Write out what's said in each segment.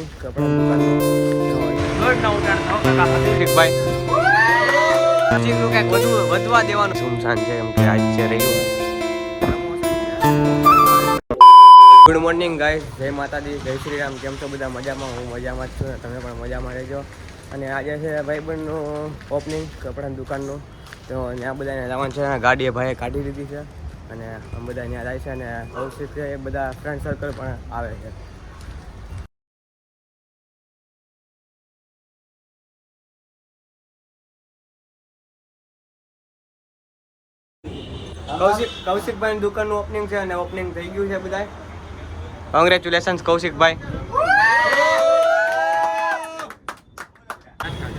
Opening કપડા દુકાનનું ભાઈ કંઈક વધવા દેવાનું સુમસાન છે એમ કે આજ છે રહ્યું. ગુડ મોર્નિંગ ગાઈસ, જય માતાજી, જય શ્રી રામ. કેમ છો બધા? મજામાં? હું મજામાં જ છું, તમે પણ મજામાં રહેજો. અને આજે છે ભાઈબંધનું ઓપનિંગ કપડાની દુકાનનું, તો ત્યાં બધાને જવાનું છે. ગાડીએ ભાઈએ કાઢી દીધી છે અને આમ બધા ત્યાં જાય છે અને કૌશિક છે એ બધા ફ્રેન્ડ સર્કલ પણ આવે છે. કૌશિકભાઈની દુકાનનું ઓપનિંગ છે અને ઓપનિંગ થઈ ગયું છે બધા. કોંગ્રેચ્યુલેશન્સ કૌશિકભાઈ.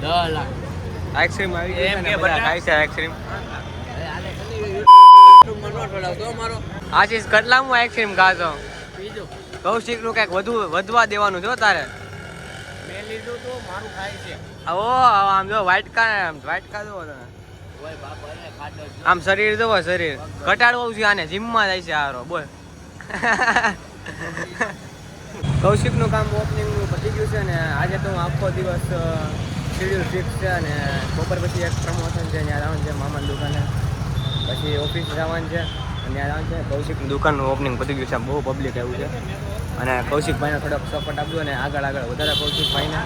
10 લાખ આઈસ્ક્રીમ આવી ગઈ છે ને બધા ખાય છે આઈસ્ક્રીમ. આશીષ કેટલામું આઈસ્ક્રીમ ખાશો? કૌશિકનું કંઈક વધવા દેવાનું છે તારે. મેં લીધું તો મારું ખાય છે. ઓ આમ જો વ્હાઈટ કા જોવો તમે. આમ શરીર જોવો, શરીર ઘટાડવું છે આને, જીમમાં જાય છે હારો. બોલ. કૌશિકનું કામ ઓપનિંગનું પતી ગયું છે ને આજે તો આખો દિવસ શેડ્યુલ ફિક્સ છે અને બપોર પછી એક પ્રમોશન છે, ત્યાં જવાનું છે મામાની દુકાને, પછી ઓફિસ જવાનું છે અને ત્યાં જવાનું છે. કૌશિકની દુકાનનું ઓપનિંગ પતી ગયું છે, બહુ પબ્લિક આવ્યું છે અને કૌશિકભાઈને થોડોક સપોર્ટ આપજો અને આગળ વધારે કૌશિકભાઈને.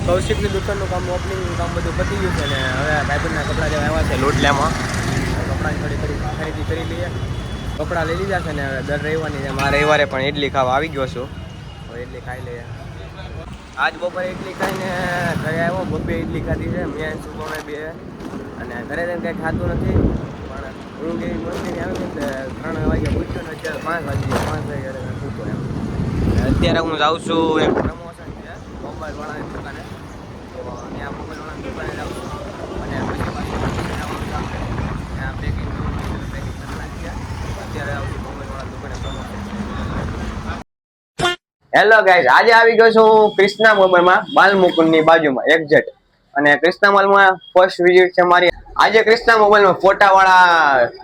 કૌશિકની દુકાનનું કામ ઓપનિંગનું કામ બધું પતી ગયું છે અને હવે ભાઈબંધના કપડાં જેવા આવ્યા છે લોટલામાં, કપડાની થોડી ખરીદી કરી લઈએ. કપડાં લઈ લીધા છે ને દર રવિવારની જેમ આ રવિવારે પણ ઇડલી ખાવા આવી ગયો છું. હવે ઇડલી ખાઈ લઈએ. આજ બપોરે ઇડલી ખાઈને ઘરે આવ્યો, બપોરે ઇડલી ખાધી છે મેં સુબહ બે, અને ઘરે જઈને કંઈ ખાતું નથી પણ ઊંઘ એવી મસ્તી આવી ને 3 વાગે પૂછ્યું ને અત્યારે 5 વાગે પૂછો એમ. અત્યારે હું જાઉં છું એક પ્રમોશન છે મોબાઈલવાળાની દુકાને, તો ત્યાં મોબાઈલવાળાની દુકાને જાઉં છું અને પછી પાછું ત્યાં પેકિંગ કરી નાખીએ. અત્યારે આવું છું મોબાઈલવાળા દુકાને પ્રમોશન. હેલો ગાઈઝ, આજે આવી ગયો છું ક્રિષ્ના મોબાઈલમાં, બાલમુકુંદની બાજુમાં એક્ઝેક્ટ. અને ક્રિષ્ના મોબાઈલમાં ફર્સ્ટ વિઝિટ છે મારી. આજે ક્રિષ્ના મોબાઈલમાં ફોટાવાળા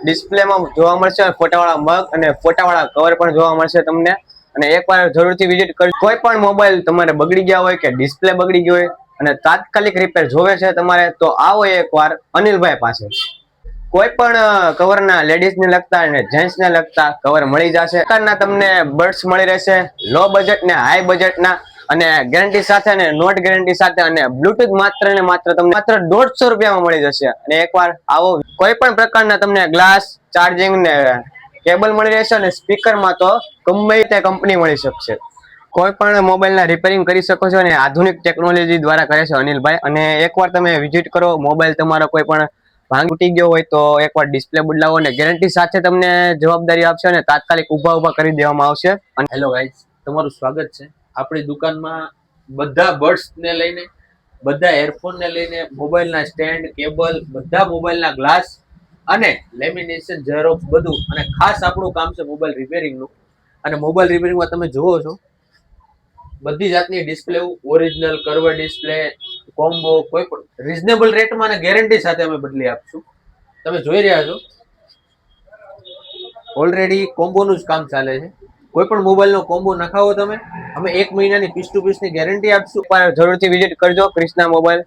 ડિસ્પ્લેમાં જોવા મળશે, ફોટાવાળા મગ અને ફોટાવાળા કવર પણ જોવા મળશે તમને. અને એકવાર જરૂરથી વિઝિટ કરજો. કોઈ પણ મોબાઈલ તમારે બગડી ગયા હોય કે ડિસ્પ્લે બગડી ગયો હોય અને તાત્કાલિક રિપેર જોવે છે તમારે, તો આવો એકવાર અનિલભાઈ પાસે. કોઈ પણ કવરના લેડીઝને લગતા અને જેન્ટ્સને લગતા કવર મળી જશે. પ્રકારના તમને બર્ડ્સ મળી રહેશે, લો બજેટ ને હાઈ બજેટના, અને ગેરંટી સાથે અને નોટ ગેરંટી સાથે, અને બ્લુટૂથ માત્ર ને માત્ર તમને માત્ર 150 રૂપિયામાં મળી જશે. અને એકવાર આવો. કોઈ પણ પ્રકારના તમને ગ્લાસ, ચાર્જિંગ ને કેબલ મળી રહેશે અને સ્પીકરમાં તો ગમે તે કંપની મળી શકશે. કોઈ પણ મોબાઈલના રિપેરિંગ કરી શકો છો અને આધુનિક ટેકનોલોજી દ્વારા કરે છે અનિલભાઈ. અને એકવાર તમે વિઝિટ કરો, મોબાઈલ તમારો કોઈ પણ ભાંગ તૂટી ગયો હોય તો એકવાર ડિસ્પ્લે બદલાવો અને ગેરંટી સાથે તમને જવાબદારી આપશે અને તાત્કાલિક ઊભા કરી દેવામાં આવશે. અને હેલો ગાઈઝ, તમારું સ્વાગત છે આપણી દુકાનમાં. બધા બર્ડ્સ ને લઈને, બધા એરફોન ને લઈને, મોબાઈલના સ્ટેન્ડ, કેબલ, બધા મોબાઈલના ગ્લાસ અને લેમિનેશન, ઝેરોક્સ બધું. અને ખાસ આપણું કામ છે મોબાઈલ રિપેરિંગનું. અને મોબાઈલ રિપેરિંગમાં તમે જુઓ છો બધી જાતની display, original, curve display, combo, કોઈ પણ રીઝનેબલ રેટમાં અને ગેરંટી સાથે અમે બદલી આપશું. તમે જોઈ રહ્યા છો ઓલરેડી કોમ્બોનું જ કામ ચાલે છે. કોઈ પણ મોબાઈલનો કોમ્બો નખાવો તમે, અમે 1 મહિનાની પીસ ટુ પીસની ગેરંટી આપશું. જરૂરથી વિઝિટ કરજો ક્રિષ્ના મોબાઈલ.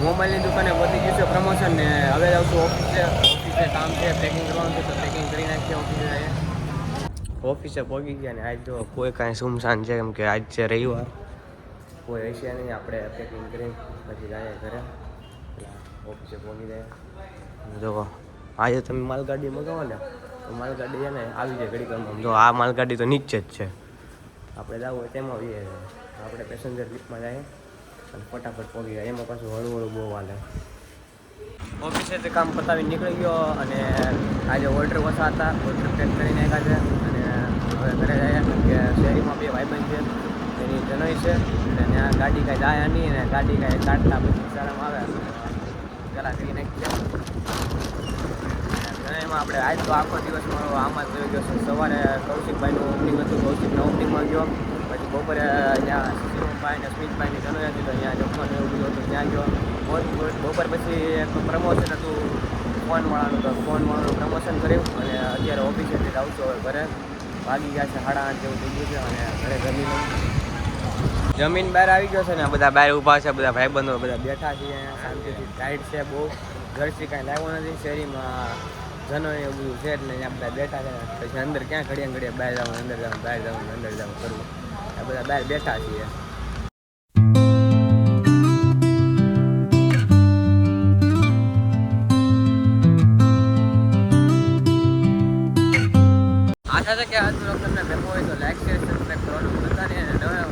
મોબાઈલની દુકાને પતી ગયું છે પ્રમોશન ને હવે જાઉં છું ઓફિસે. ઓફિસે કામ છે, પેકિંગ કરવાનું છે તો પેકિંગ કરી નાખીએ. ઓફિસે પહોંચી ગયા ને આજ તો કોઈ કાંઈ સુમસાન છે કેમ કે આજ છે રવિવાર, કોઈ હશે નહીં. આપણે પેકિંગ કરી પછી જાય ઘરે, ઓફિસે પહોંચી જાય. જો આજે તમે માલગાડી મગાવો ને તો માલગાડી છે ને આવી જાય ઘડીકરમાં. જો આ માલગાડી તો નીચે જ છે, આપણે જવું હોય તેમાં આવીએ. આપણે પેસેન્જર લિફ્ટમાં જઈએ અને ફટાફટ પહોંચી જાય. એમાં પાછું હળવું બહુ હાલે. ઓફિસેથી કામ પતાવી નીકળી ગયો અને આજે ઓર્ડર ઓછા હતા, ઓર્ડર પેક કરી નાખ્યા છે. અને હવે ઘરે જાય કે શહેરીમાં 2 ભાઈબંધ છે એની જનોઈ છે અને ત્યાં ગાડી કાંઈ જાય નહીં અને ગાડી કાંઈ કાઢતા પછી સારામાં આવે કલા કરી નાખી છે. જનોઈમાં આપણે આજ તો આખો દિવસ મારો આમાં જ ગયો છે. સવારે કૌશિકભાઈનું ઓપનિંગ હતું, કૌશિકના ઓપનિંગમાં ગયો. પછી બપોરે ત્યાં શિવમભાઈ અને સ્મિતભાઈની જનોઈ હતી તો ત્યાં જમવાનું એવું બધું હતું, ત્યાં ગયો. બપોર પછી એક પ્રમોશન હતું ફોનવાળાનું, તો ફોનવાળાનું પ્રમોશન કર્યું અને અત્યારે ઓફિસેથી જાઉં છું હવે ઘરે. વાગી ગયા છે 8:30 જેવું થઈ ગયું છે અને ઘરે જમી લઉં. જમીન બહાર આવી ગયો છે ને આ બધા બહાર ઊભા છે, બધા ભાઈબંધો બધા બેઠા છે અહીંયા શાંતિથી. ટાઈટ છે બહુ, જર્સી કાંઈ લાવ્યો નથી. શેરીમાં જનો એવું બધું છે એટલે અહીંયા બધા બેઠા છે. પછી અંદર ક્યાં ઘડિયા બહાર જવાનું, અંદર જવાનું, બહાર જવાનું, અંદર જવાનું કરવું. આ બધા બહાર બેઠા છીએ. આશા છે કે આજનો તમને મેમો હોય તો લાઈક શેર સબસ્ક્રાઈબ કરવાનું ભૂલતા નહીં અને નવા